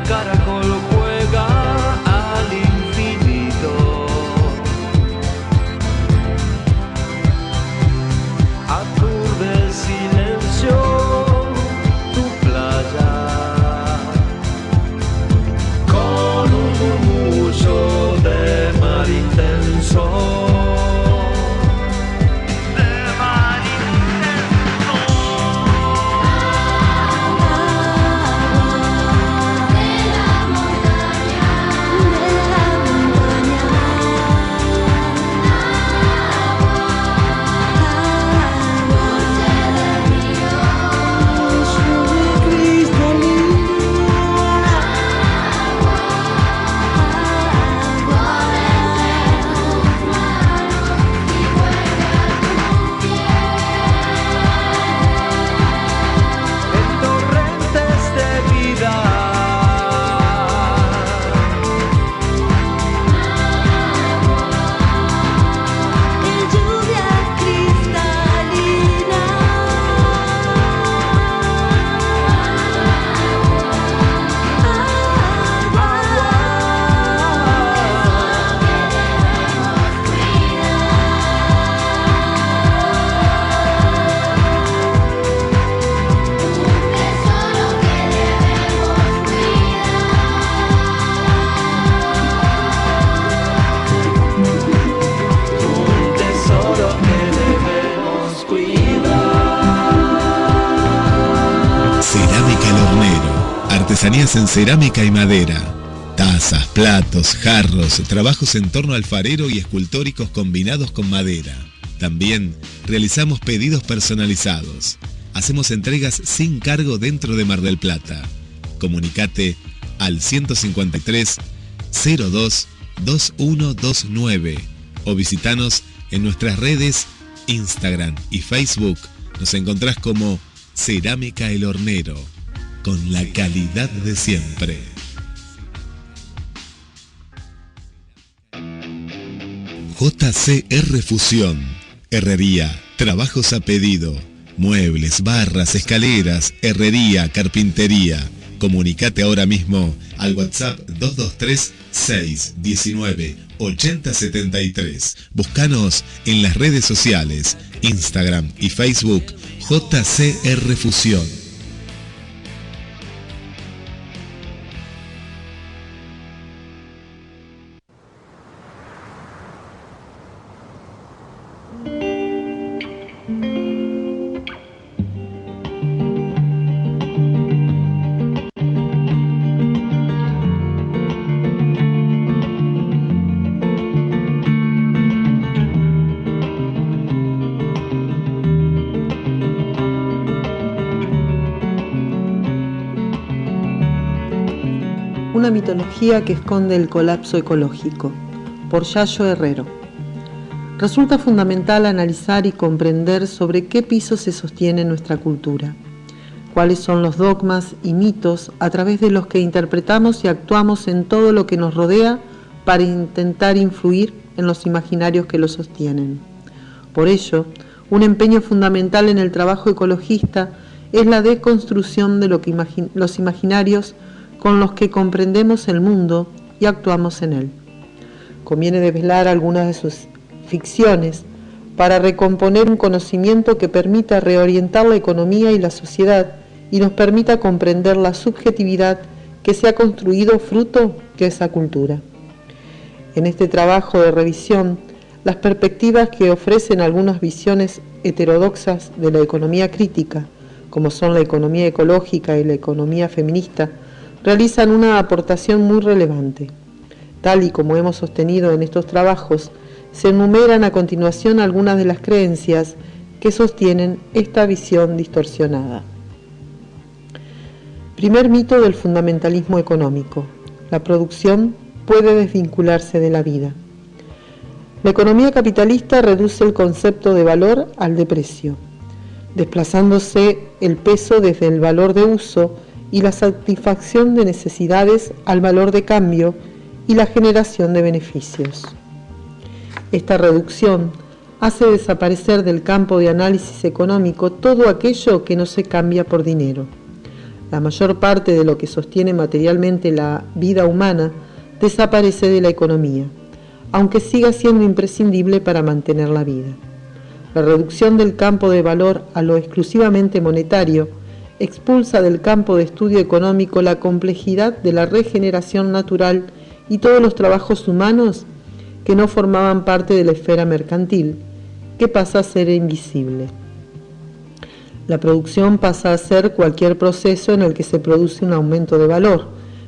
caracol juega al infinito. Aturde el silencio tu playa con un murmullo de mar intenso. Artesanías en cerámica y madera, tazas, platos, jarros, trabajos en torno alfarero y escultóricos combinados con madera. También realizamos pedidos personalizados. Hacemos entregas sin cargo dentro de Mar del Plata. Comunicate al 153 02 2129 o visitanos en nuestras redes Instagram y Facebook. Nos encontrás como Cerámica El Hornero, con la calidad de siempre. JCR Fusión, herrería, trabajos a pedido, muebles, barras, escaleras, herrería, carpintería. Comunicate ahora mismo al WhatsApp 223 619 8073. Búscanos en las redes sociales, Instagram y Facebook, JCR Fusión. Una mitología que esconde el colapso ecológico, por Yayo Herrero. Resulta fundamental analizar y comprender sobre qué piso se sostiene nuestra cultura, cuáles son los dogmas y mitos a través de los que interpretamos y actuamos en todo lo que nos rodea para intentar influir en los imaginarios que lo sostienen. Por ello, un empeño fundamental en el trabajo ecologista es la deconstrucción de los imaginarios con los que comprendemos el mundo y actuamos en él. Conviene desvelar algunas de sus ficciones para recomponer un conocimiento que permita reorientar la economía y la sociedad y nos permita comprender la subjetividad que se ha construido fruto de esa cultura. En este trabajo de revisión, las perspectivas que ofrecen algunas visiones heterodoxas de la economía crítica, como son la economía ecológica y la economía feminista, realizan una aportación muy relevante. Tal y como hemos sostenido en estos trabajos, se enumeran a continuación algunas de las creencias que sostienen esta visión distorsionada. Primer mito del fundamentalismo económico: la producción puede desvincularse de la vida. La economía capitalista reduce el concepto de valor al de precio, desplazándose el peso desde el valor de uso y la satisfacción de necesidades al valor de cambio y la generación de beneficios. Esta reducción hace desaparecer del campo de análisis económico todo aquello que no se cambia por dinero. La mayor parte de lo que sostiene materialmente la vida humana desaparece de la economía, aunque siga siendo imprescindible para mantener la vida. La reducción del campo de valor a lo exclusivamente monetario expulsa del campo de estudio económico la complejidad de la regeneración natural y todos los trabajos humanos que no formaban parte de la esfera mercantil, que pasa a ser invisible. La producción pasa a ser cualquier proceso en el que se produce un aumento de valor,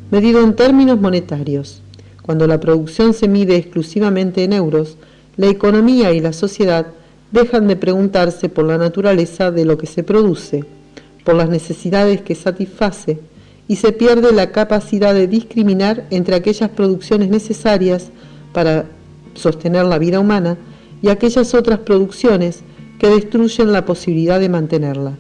medido en términos monetarios. Cuando la producción se mide exclusivamente en euros, la economía y la sociedad dejan de preguntarse por la naturaleza de lo que se produce, por las necesidades que satisface, y se pierde la capacidad de discriminar entre aquellas producciones necesarias para sostener la vida humana y aquellas otras producciones que destruyen la posibilidad de mantenerla.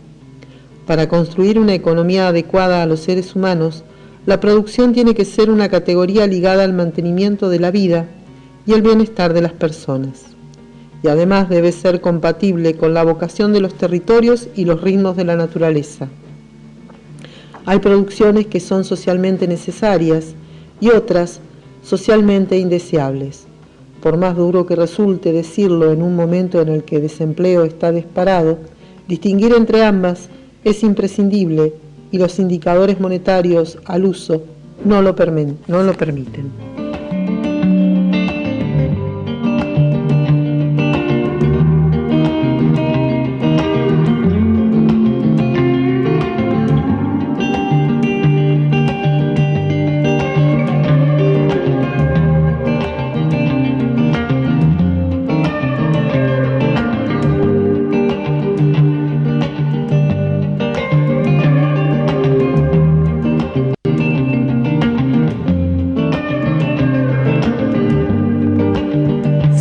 Para construir una economía adecuada a los seres humanos, la producción tiene que ser una categoría ligada al mantenimiento de la vida y el bienestar de las personas. Y además debe ser compatible con la vocación de los territorios y los ritmos de la naturaleza. Hay producciones que son socialmente necesarias y otras socialmente indeseables. Por más duro que resulte decirlo en un momento en el que el desempleo está disparado, distinguir entre ambas es imprescindible y los indicadores monetarios al uso no lo permiten.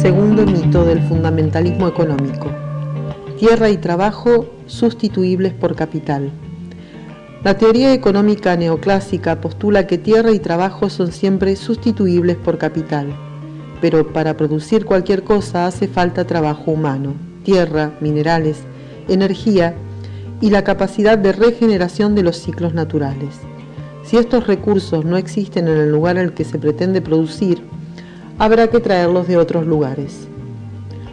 Segundo mito del fundamentalismo económico: tierra y trabajo sustituibles por capital. La teoría económica neoclásica postula que tierra y trabajo son siempre sustituibles por capital, pero para producir cualquier cosa hace falta trabajo humano, tierra, minerales, energía y la capacidad de regeneración de los ciclos naturales. Si estos recursos no existen en el lugar en el que se pretende producir, habrá que traerlos de otros lugares.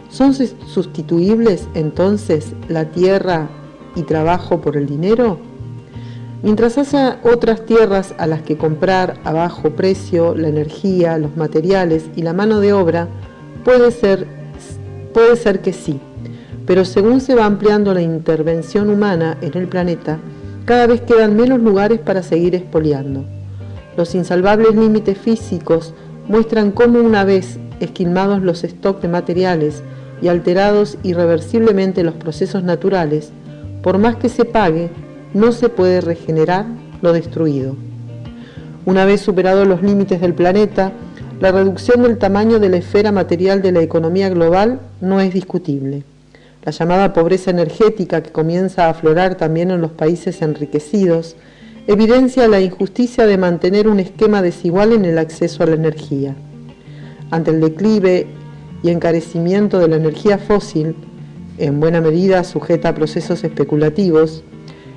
¿Son sustituibles entonces la tierra y trabajo por el dinero? Mientras haya otras tierras a las que comprar a bajo precio, la energía, los materiales y la mano de obra, puede ser que sí, pero según se va ampliando la intervención humana en el planeta, cada vez quedan menos lugares para seguir expoliando. Los insalvables límites físicos muestran cómo, una vez esquilmados los stocks de materiales y alterados irreversiblemente los procesos naturales, por más que se pague, no se puede regenerar lo destruido. Una vez superados los límites del planeta, la reducción del tamaño de la esfera material de la economía global no es discutible. La llamada pobreza energética, que comienza a aflorar también en los países enriquecidos, evidencia la injusticia de mantener un esquema desigual en el acceso a la energía. Ante el declive y encarecimiento de la energía fósil, en buena medida sujeta a procesos especulativos,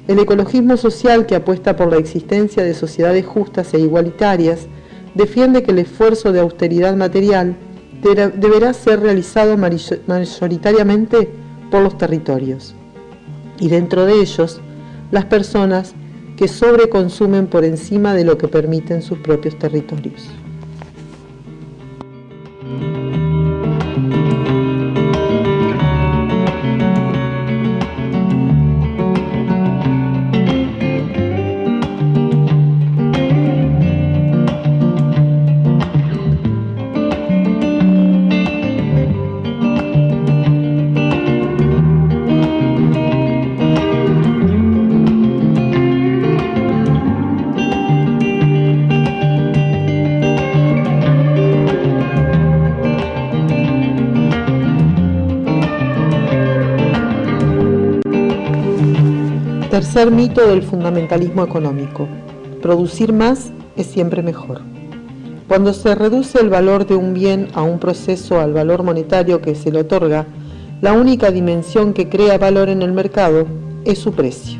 el ecologismo social, que apuesta por la existencia de sociedades justas e igualitarias, defiende que el esfuerzo de austeridad material deberá ser realizado mayoritariamente por los territorios, y dentro de ellos, las personas que sobreconsumen por encima de lo que permiten sus propios territorios. Tercer mito del fundamentalismo económico: producir más es siempre mejor. Cuando se reduce el valor de un bien a un proceso al valor monetario que se le otorga, la única dimensión que crea valor en el mercado es su precio.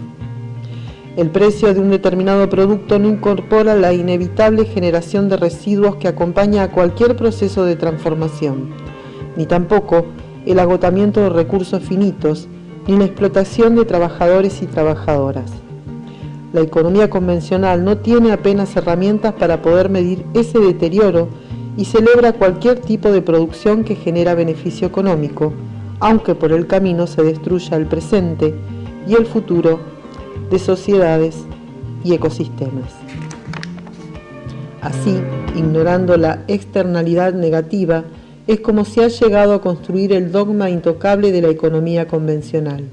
El precio de un determinado producto no incorpora la inevitable generación de residuos que acompaña a cualquier proceso de transformación, ni tampoco el agotamiento de recursos finitos, ni la explotación de trabajadores y trabajadoras. La economía convencional no tiene apenas herramientas para poder medir ese deterioro y celebra cualquier tipo de producción que genera beneficio económico, aunque por el camino se destruya el presente y el futuro de sociedades y ecosistemas. Así, ignorando la externalidad negativa, es como se ha llegado a construir el dogma intocable de la economía convencional,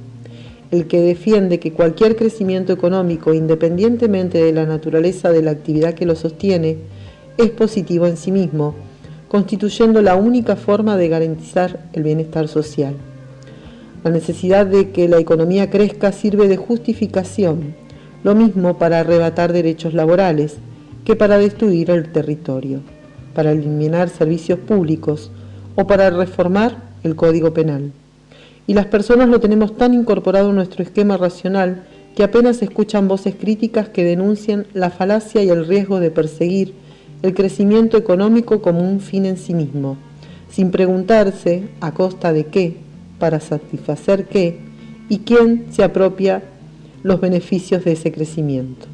el que defiende que cualquier crecimiento económico, independientemente de la naturaleza de la actividad que lo sostiene, es positivo en sí mismo, constituyendo la única forma de garantizar el bienestar social. La necesidad de que la economía crezca sirve de justificación, lo mismo para arrebatar derechos laborales que para destruir el territorio, para eliminar servicios públicos o para reformar el Código Penal. Y las personas lo tenemos tan incorporado en nuestro esquema racional que apenas escuchan voces críticas que denuncian la falacia y el riesgo de perseguir el crecimiento económico como un fin en sí mismo, sin preguntarse a costa de qué, para satisfacer qué y quién se apropia los beneficios de ese crecimiento.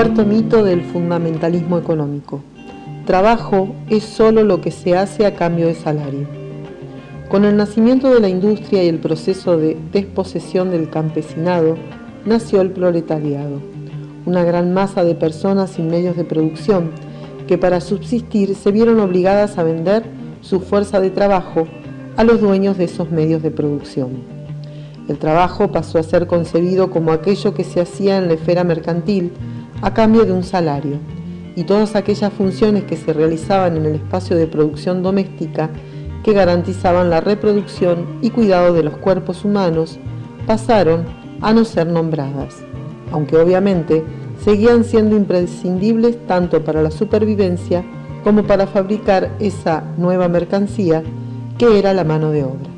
Cuarto mito del fundamentalismo económico. Trabajo es solo lo que se hace a cambio de salario. Con el nacimiento de la industria y el proceso de desposesión del campesinado, nació el proletariado, una gran masa de personas sin medios de producción que para subsistir se vieron obligadas a vender su fuerza de trabajo a los dueños de esos medios de producción. El trabajo pasó a ser concebido como aquello que se hacía en la esfera mercantil a cambio de un salario, y todas aquellas funciones que se realizaban en el espacio de producción doméstica que garantizaban la reproducción y cuidado de los cuerpos humanos pasaron a no ser nombradas, aunque obviamente seguían siendo imprescindibles tanto para la supervivencia como para fabricar esa nueva mercancía que era la mano de obra.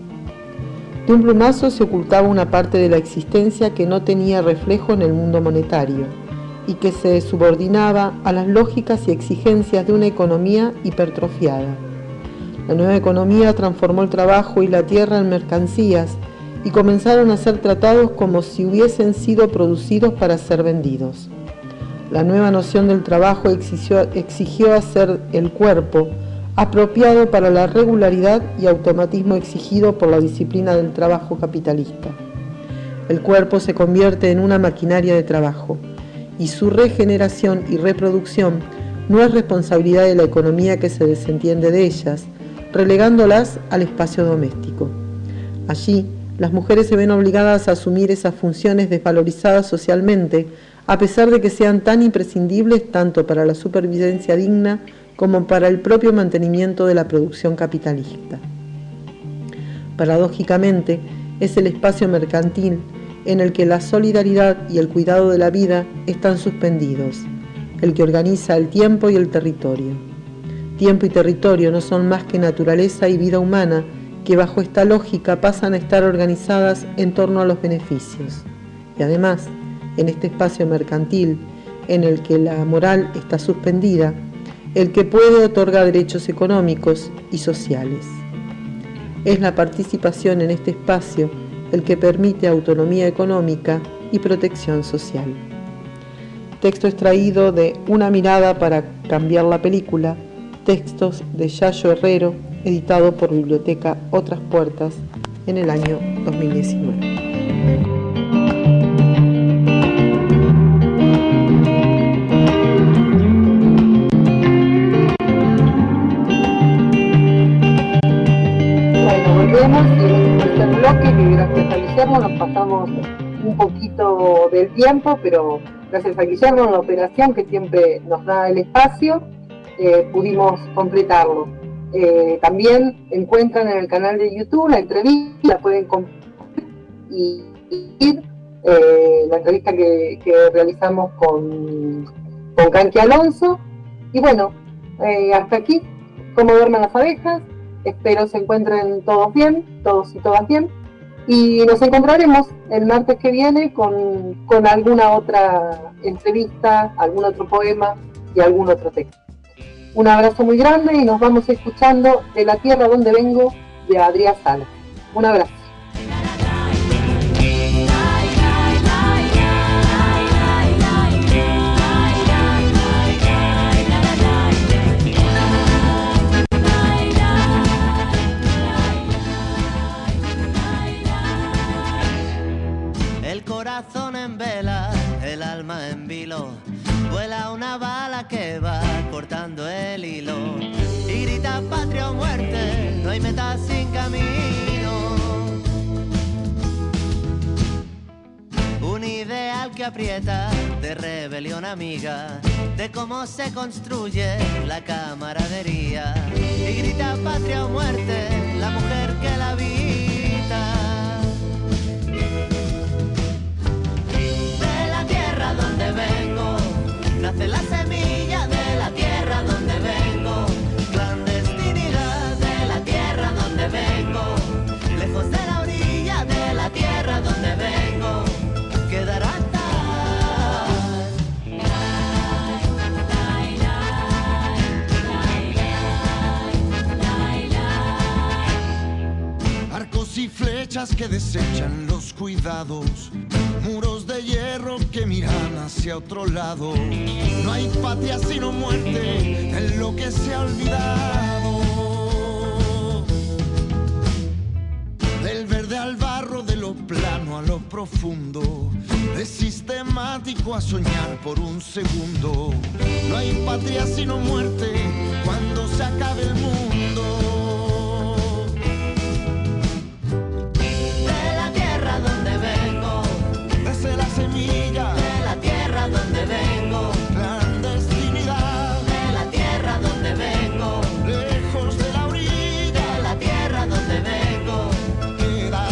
De un plumazo se ocultaba una parte de la existencia que no tenía reflejo en el mundo monetario y que se subordinaba a las lógicas y exigencias de una economía hipertrofiada. La nueva economía transformó el trabajo y la tierra en mercancías y comenzaron a ser tratados como si hubiesen sido producidos para ser vendidos. La nueva noción del trabajo exigió hacer el cuerpo apropiado para la regularidad y automatismo exigido por la disciplina del trabajo capitalista. El cuerpo se convierte en una maquinaria de trabajo, y su regeneración y reproducción no es responsabilidad de la economía que se desentiende de ellas, relegándolas al espacio doméstico. Allí, las mujeres se ven obligadas a asumir esas funciones desvalorizadas socialmente, a pesar de que sean tan imprescindibles tanto para la supervivencia digna como para el propio mantenimiento de la producción capitalista. Paradójicamente, es el espacio mercantil en el que la solidaridad y el cuidado de la vida están suspendidos, el que organiza el tiempo y el territorio. Tiempo y territorio no son más que naturaleza y vida humana, que bajo esta lógica pasan a estar organizadas en torno a los beneficios. Y además, en este espacio mercantil, en el que la moral está suspendida, el que puede otorga derechos económicos y sociales. Es la participación en este espacio el que permite autonomía económica y protección social. Texto extraído de Una mirada para cambiar la película, textos de Yayo Herrero, editado por Biblioteca Otras Puertas en el año 2019. Guillermo nos pasamos un poquito del tiempo, pero gracias a Guillermo en la operación, que siempre nos da el espacio, pudimos completarlo. También encuentran en el canal de YouTube la entrevista, la pueden compartir y la entrevista que realizamos con Kanki Alonso. Y bueno, hasta aquí, cómo duermen las abejas. Espero se encuentren todos bien, todos y todas bien. Y nos encontraremos el martes que viene con alguna otra entrevista, algún otro poema y algún otro texto. Un abrazo muy grande y nos vamos escuchando De la tierra donde vengo, de Adrián Sala. Un abrazo. El corazón en vela, el alma en vilo, vuela una bala que va cortando el hilo y grita patria o muerte, no hay meta sin camino. Un ideal que aprieta, de rebelión amiga, de cómo se construye la camaradería y grita patria o muerte, la mujer que la habita. Donde vengo, nace la semilla de la tierra donde vengo, clandestinidad de la tierra donde vengo, lejos de la orilla de la tierra donde vengo, quedará arcos y flechas que desechan los cuidados, muros de hierro que miran hacia otro lado. No hay patria sino muerte en lo que se ha olvidado. Del verde al barro, de lo plano a lo profundo, de sistemático a soñar por un segundo. No hay patria sino muerte cuando se acabe el mundo. La semilla de la tierra donde vengo, clandestinidad de la tierra donde vengo, lejos de la orilla de la tierra donde vengo, quedará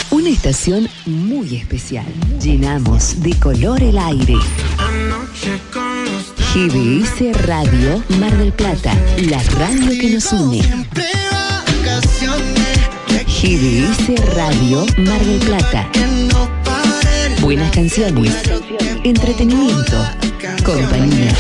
Una estación muy especial. Llenamos de color el aire. GDS Radio Mar del Plata, la radio que nos une. GDS Radio Mar del Plata. Buenas canciones, entretenimiento, compañía.